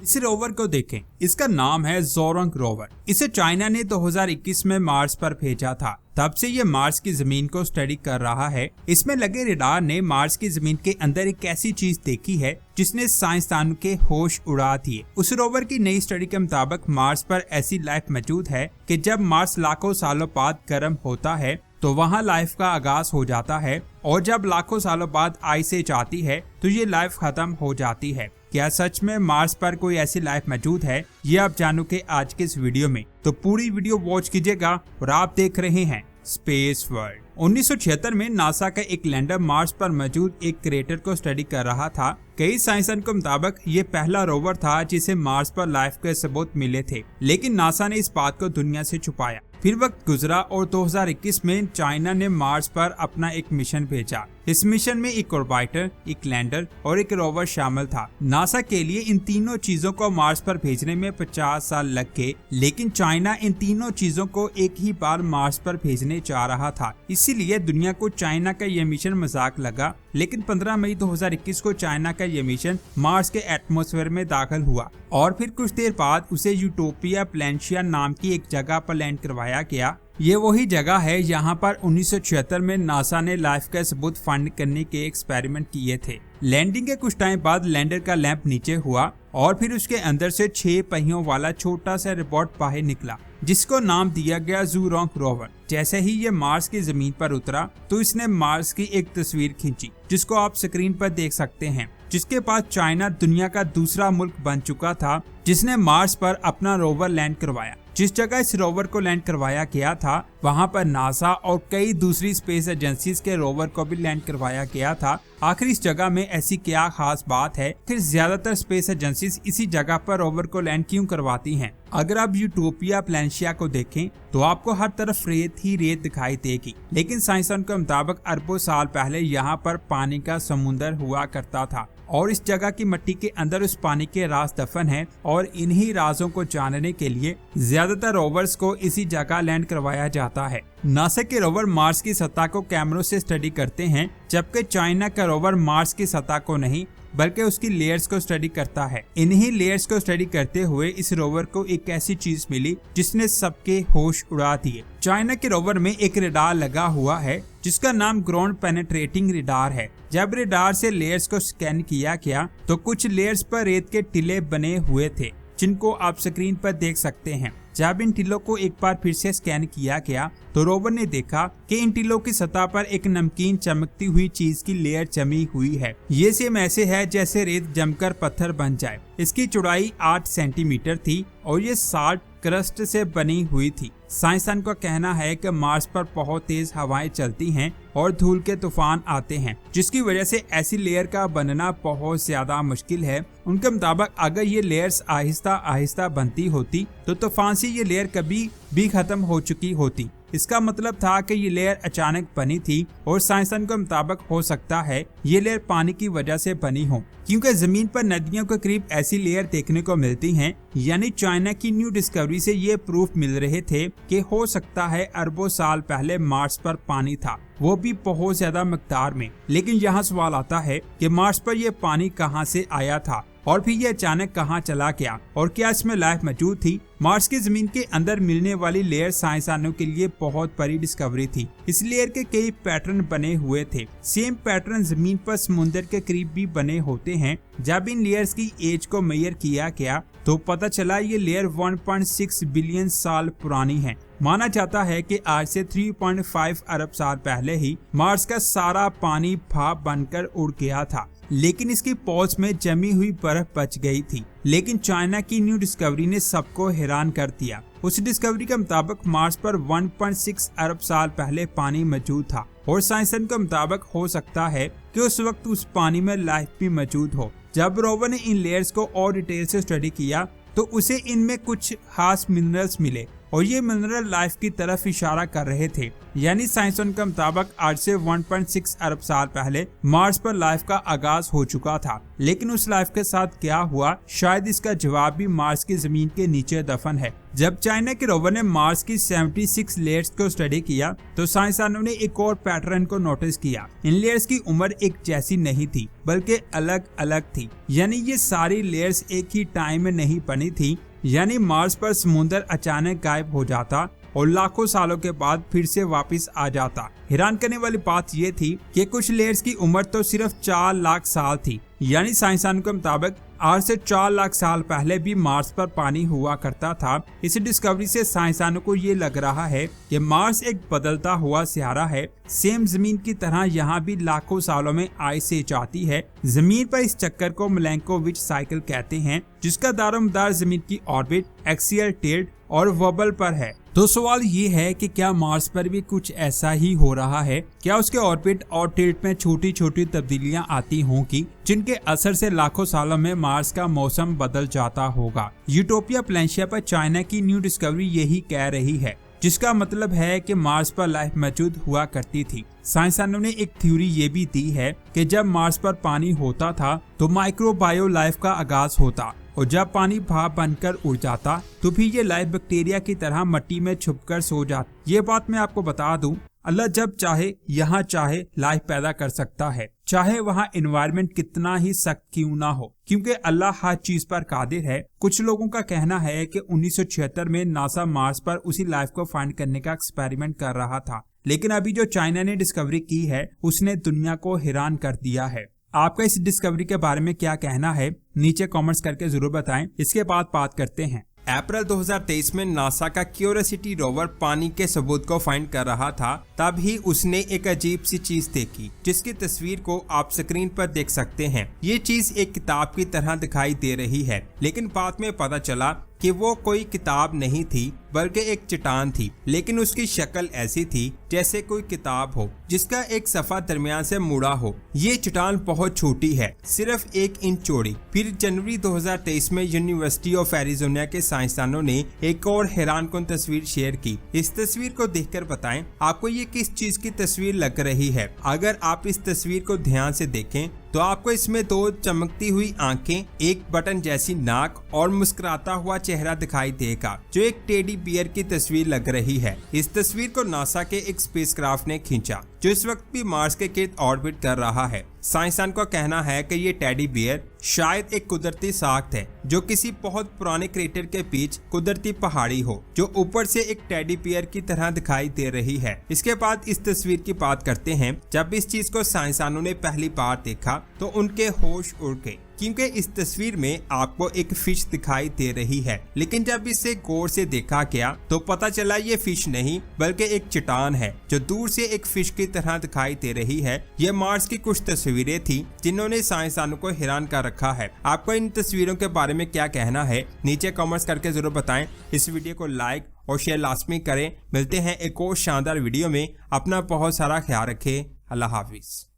इस रोवर को देखें, इसका नाम है ज़ोरंग रोवर। इसे चाइना ने 2021 में मार्स पर भेजा था। तब से ये मार्स की जमीन को स्टडी कर रहा है। इसमें लगे रडार ने मार्स की जमीन के अंदर एक ऐसी चीज देखी है जिसने साइंसदानों के होश उड़ा दिए। उस रोवर की नई स्टडी के मुताबिक मार्स पर ऐसी लाइफ मौजूद है कि जब मार्स लाखों सालों बाद गर्म होता है तो वहाँ लाइफ का आगाज हो जाता है, और जब लाखों सालों बाद आइस एज आती है तो ये लाइफ खत्म हो जाती है। क्या सच में मार्स पर कोई ऐसी लाइफ मौजूद है? ये आप जानोगे आज के इस वीडियो में, तो पूरी वीडियो वॉच कीजिएगा। और आप देख रहे हैं स्पेस वर्ल्ड। 1976 में नासा का एक लैंडर मार्स पर मौजूद एक क्रेटर को स्टडी कर रहा था। कई साइंसदानों के मुताबिक ये पहला रोवर था जिसे मार्स पर लाइफ के सबूत मिले थे, लेकिन नासा ने इस बात को दुनिया से छुपाया। फिर वक्त गुजरा और 2021 में चाइना ने मार्स पर अपना एक मिशन भेजा। इस मिशन में एक ऑर्बिटर, एक लैंडर और एक रोवर शामिल था। नासा के लिए इन तीनों चीजों को मार्स पर भेजने में 50 साल लग गए, लेकिन चाइना इन तीनों चीजों को एक ही बार मार्स पर भेजने जा रहा था। इसीलिए दुनिया को चाइना का यह मिशन मजाक लगा। लेकिन 15 मई 2021 को चाइना का यह मिशन मार्स के एटमॉस्फेयर में दाखिल हुआ और फिर कुछ देर बाद उसे यूटोपिया प्लेनेशिया नाम की एक जगह पर लैंड करवाया गया। ये वही जगह है यहाँ पर 1976 में नासा ने लाइफ का सबूत फाइंड करने के एक्सपेरिमेंट किए थे। लैंडिंग के कुछ टाइम बाद लैंडर का लैंप नीचे हुआ और फिर उसके अंदर से 6 पहियों वाला छोटा सा रोबोट बाहर निकला, जिसको नाम दिया गया ज़ोरंग रोवर। जैसे ही ये मार्स की जमीन पर उतरा तो इसने मार्स की एक तस्वीर खींची, जिसको आप स्क्रीन पर देख सकते हैं। जिसके बाद चाइना दुनिया का दूसरा मुल्क बन चुका था जिसने मार्स पर अपना रोवर लैंड करवाया। जिस जगह इस रोवर को लैंड करवाया गया था वहां पर नासा और कई दूसरी स्पेस एजेंसीज के रोवर को भी लैंड करवाया गया था। आखिर इस जगह में ऐसी क्या खास बात है? फिर ज्यादातर स्पेस एजेंसीज इसी जगह पर रोवर को लैंड क्यों करवाती हैं? अगर आप यूटोपिया प्लेनेशिया को देखें तो आपको हर तरफ रेत ही रेत दिखाई देगी, लेकिन साइंसदानों के मुताबिक अरबों साल पहले यहाँ पर पानी का समुंदर हुआ करता था और इस जगह की मिट्टी के अंदर उस पानी के राज दफन है। और इन्हीं राजों को जानने के लिए ज्यादातर रोवर्स को इसी जगह लैंड करवाया जाता है। नासा के रोवर मार्स की सतह को कैमरों से स्टडी करते हैं, जबकि चाइना का रोवर मार्स की सतह को नहीं बल्कि उसकी लेयर्स को स्टडी करता है। इन्हीं लेयर्स को स्टडी करते हुए इस रोवर को एक ऐसी चीज मिली जिसने सबके होश उड़ा दिए। चाइना के रोवर में एक रडार लगा हुआ है जिसका नाम ग्राउंड पेनेट्रेटिंग रडार है। जब रडार से लेयर्स को स्कैन किया गया तो कुछ लेयर्स पर रेत के टीले बने हुए थे, जिनको आप स्क्रीन पर देख सकते हैं। जब इन टीलों को एक बार फिर से स्कैन किया गया तो रोवर ने देखा कि इन टीलों की सतह पर एक नमकीन चमकती हुई चीज की लेयर जमी हुई है। ये सेम ऐसे है जैसे रेत जमकर पत्थर बन जाए। इसकी चौड़ाई 8 सेंटीमीटर थी और ये साल्ट क्रस्ट से बनी हुई थी। साइंसदान का कहना है कि मार्स पर बहुत तेज हवाएं चलती हैं और धूल के तूफान आते हैं, जिसकी वजह से ऐसी लेयर का बनना बहुत ज्यादा मुश्किल है। उनके मुताबिक अगर ये लेयर्स आहिस्ता आहिस्ता बनती होती तो तूफान से ये लेयर कभी भी खत्म हो चुकी होती। इसका मतलब था कि ये लेयर अचानक बनी थी और साइंसदान के मुताबिक हो सकता है ये लेयर पानी की वजह से बनी हो, क्योंकि जमीन पर नदियों के करीब ऐसी लेयर देखने को मिलती हैं। यानी चाइना की न्यू डिस्कवरी से ये प्रूफ मिल रहे थे कि हो सकता है अरबों साल पहले मार्स पर पानी था, वो भी बहुत ज्यादा मिकदार में। लेकिन यहाँ सवाल आता है कि मार्स पर यह पानी कहाँ से आया था और फिर ये अचानक कहाँ चला गया और क्या इसमें लाइफ मौजूद थी? मार्स की जमीन के अंदर मिलने वाली लेयर साइंसदानों के लिए बहुत बड़ी डिस्कवरी थी। इस लेयर के कई पैटर्न बने हुए थे। सेम पैटर्न जमीन पर समुद्र के करीब भी बने होते हैं। जब इन लेयर्स की एज को मेजर किया गया तो पता चला ये लेयर 1.6 बिलियन साल पुरानी है। माना जाता है कि आज से 3.5 अरब साल पहले ही मार्स का सारा पानी भाप बनकर उड़ गया था, लेकिन इसकी पौध में जमी हुई बर्फ बच गई थी। लेकिन चाइना की न्यू डिस्कवरी ने सबको हैरान कर दिया। उस डिस्कवरी के मुताबिक मार्स पर 1.6 अरब साल पहले पानी मौजूद था और साइंसदान के मुताबिक हो सकता है कि उस वक्त उस पानी में लाइफ भी मौजूद हो। जब रोवर ने इन लेयर्स को और डिटेल से स्टडी किया तो उसे इनमें कुछ खास मिनरल्स मिले और ये मिनरल लाइफ की तरफ इशारा कर रहे थे। यानी साइंसदान के मुताबिक आज से 1.6 अरब साल पहले मार्स पर लाइफ का आगाज हो चुका था। लेकिन उस लाइफ के साथ क्या हुआ, शायद इसका जवाब भी मार्स की जमीन के नीचे दफन है। जब चाइना के रोवर ने मार्स की 76 लेयर्स को स्टडी किया तो साइंसदानों ने एक और पैटर्न को नोटिस किया। इन लेयर्स की उम्र एक जैसी नहीं थी बल्कि अलग अलग थी, यानी ये सारी लेयर्स एक ही टाइम में नहीं बनी थी। यानी मार्स पर समुद्र अचानक गायब हो जाता और लाखों सालों के बाद फिर से वापस आ जाता। हैरान करने वाली बात यह थी कि कुछ लेयर्स की उम्र तो सिर्फ 4 लाख साल थी। यानी साइंसदानों के मुताबिक आज से 4 लाख साल पहले भी मार्स पर पानी हुआ करता था। इस डिस्कवरी से साइंसदानों को ये लग रहा है कि मार्स एक बदलता हुआ सियारा है। सेम जमीन की तरह यहाँ भी लाखों सालों में आइस एज आती है। जमीन पर इस चक्कर को मिलैंकोविच साइकिल कहते हैं, जिसका दारोमदार जमीन की ऑर्बिट, एक्सियल टिल्ट और वॉबल पर है। तो सवाल ये है कि क्या मार्स पर भी कुछ ऐसा ही हो रहा है? क्या उसके ऑर्बिट और टिल्ट में छोटी छोटी तब्दीलियां आती होंगी, जिनके असर से लाखों सालों में मार्स का मौसम बदल जाता होगा? यूटोपिया प्लेनिया पर चाइना की न्यू डिस्कवरी यही कह रही है, जिसका मतलब है कि मार्स पर लाइफ मौजूद हुआ करती थी। साइंसदानों ने एक थ्योरी ये भी दी है कि जब मार्स पर पानी होता था तो माइक्रोबायो लाइफ का आगाज होता, और जब पानी भाप बनकर उड़ जाता तो फिर ये लाइफ बैक्टीरिया की तरह मिट्टी में छुपकर सो जाती। ये बात मैं आपको बता दूं, अल्लाह जब चाहे यहाँ चाहे लाइफ पैदा कर सकता है, चाहे वहाँ एनवायरनमेंट कितना ही सख्त क्यों ना हो, क्योंकि अल्लाह हर चीज पर कादिर है। कुछ लोगों का कहना है कि 1976 में नासा मार्स पर उसी लाइफ को फाइंड करने का एक्सपेरिमेंट कर रहा था, लेकिन अभी जो चाइना ने डिस्कवरी की है उसने दुनिया को हैरान कर दिया है। आपका इस डिस्कवरी के बारे में क्या कहना है, नीचे कमेंट्स करके जरूर बताएं। इसके बाद बात करते हैं। अप्रैल 2023 में नासा का क्यूरियोसिटी रोवर पानी के सबूत को फाइंड कर रहा था, तब ही उसने एक अजीब सी चीज देखी, जिसकी तस्वीर को आप स्क्रीन पर देख सकते हैं। ये चीज एक किताब की तरह दिखाई दे रही है, लेकिन बाद में पता चला कि वो कोई किताब नहीं थी बल्कि एक चट्टान थी। लेकिन उसकी शक्ल ऐसी थी जैसे कोई किताब हो जिसका एक सफा दरमियान से मुड़ा हो। ये चट्टान बहुत छोटी है, सिर्फ 1 इंच चौड़ी। फिर जनवरी 2023 में यूनिवर्सिटी ऑफ एरिजोना के साइंसदानों ने एक और हैरानकुन तस्वीर शेयर की। इस तस्वीर को देखकर बताएं आपको ये किस चीज की तस्वीर लग रही है। अगर आप इस तस्वीर को ध्यान से देखें तो आपको इसमें 2 चमकती हुई आंखें, एक बटन जैसी नाक और मुस्कुराता हुआ चेहरा दिखाई देगा, जो एक टेडी बियर की तस्वीर लग रही है। इस तस्वीर को नासा के एक स्पेसक्राफ्ट ने खींचा, जो इस वक्त भी मार्स के गिर्द ऑर्बिट कर रहा है। साइंसदान का कहना है कि ये टेडी बियर शायद एक कुदरती साख्त है, जो किसी बहुत पुराने क्रेटर के बीच कुदरती पहाड़ी हो, जो ऊपर से एक टेडी बियर की तरह दिखाई दे रही है। इसके बाद इस तस्वीर की बात करते हैं। जब इस चीज को साइंसदानों ने पहली बार देखा तो उनके होश उड़ गए, क्योंकि इस तस्वीर में आपको एक फिश दिखाई दे रही है। लेकिन जब इसे गौर से देखा गया तो पता चला ये फिश नहीं बल्कि एक चट्टान है, जो दूर से एक फिश की तरह दिखाई दे रही है। ये मार्स की कुछ तस्वीरें थी जिन्होंने साइंसदानों को हैरान कर रखा है। आपको इन तस्वीरों के बारे में क्या कहना है, नीचे कमेंट्स करके जरूर बताएं। इस वीडियो को लाइक और शेयर लाजमी करें। मिलते हैं एक और शानदार वीडियो में। अपना बहुत सारा ख्याल रखें। अल्लाह हाफिज।